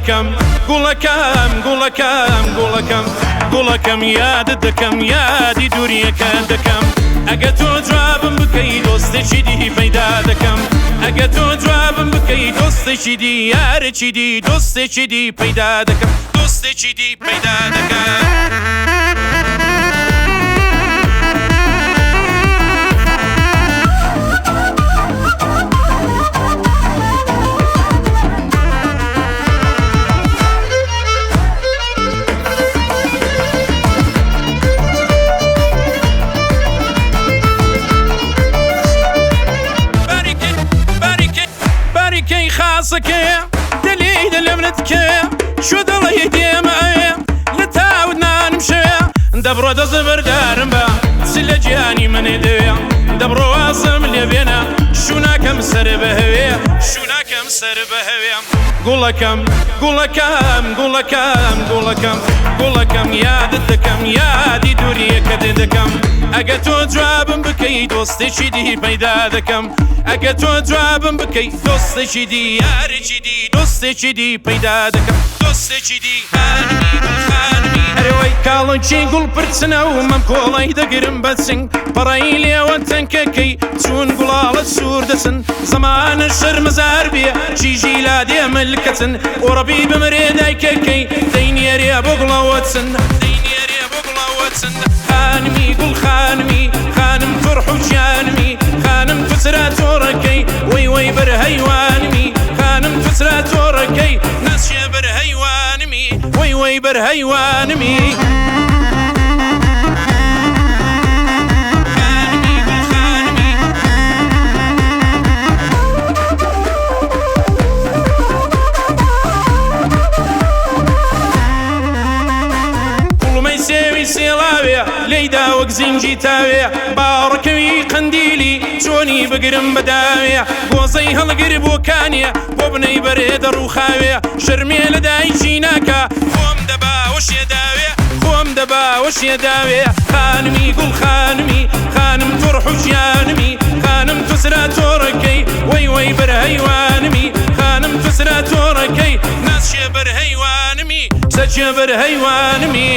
گوڵەکەم گوڵەکەم گوڵەکەم گوڵەکەم گوڵەکەم یادت دەکەم یادی دووریەکە دەکەم ئەگە تۆ جوابم بکەی دۆستێکی دی پەیدا دەکەم ئەگە تۆ جوابم بکەی دۆستێکی دی یارێکی دی دۆستێکی دی پەیدا دەکەم دۆستێکی دی پەیدا دەکەم خاصكيا دليل لمنتكيا شو ضلي ديما لتاودنا نمشي دبرو دزبر دارمبا سلجاني من يديا دبرو واصم لبينا شونا كم سر بهويا شونا كم سر بهويا قولكم قولكم قولكم قولكم قولكم يا ددكم يا دي دوري كددكم ئەگە تۆ جوابم بکەی دۆستێکی دی پەیدا دەکەم ئەگە تۆ جوابم بکەی دۆستێکی دی یارێکی دی دۆستێکی دی پەیدا دەکەم دۆستێکی دی خانمی گوڵخانمی هەرەوەی کاڵۆکی گوڵ پرچنە و مەم کۆڵی دەگرم بە چنگ پەڕەی لێوە تەنکەکەی چون گوڵاڵت سوور دەچن زەمانە شەرمەزار بێ چیژی لا دێ ملکەچن ئۆڕەبی بمرێ دایکەکەی دەینێرێ بۆ گوڵەوەچن دەینێرێ بۆ گوڵەوەچن خانمی گوڵ خانمی خانم فرح و جانمی خانم فسرا تۆڕەکەی وەی وەی بەر هەیوانمی خانم فسرا تۆڕەکەی نەچێ بەر هەیوانمی وەی وەی بەر هەیوانمی سێڵاوێ لەیدا وەک زینجی تاوێ باڕەکەوی قەندیلی چۆنی بگرم بەداوێ گۆزەی هەڵگر بۆکانێ بۆ بنەی بەرێدە ڕووخاوێ شەرمێ لە دایکی ناکە خۆم دەبا وەشێداوێ خۆم دەبا وەشێداوێ خانمی گوڵ خانمی خانم فرح و ژیانمی خانم فسرا تۆڕەکەی وەی وەی بەر هەیوانمی خانم فسرا تۆڕەکەی ناچێ بەر هەیوانمی سەچێ بەر هەیوانمی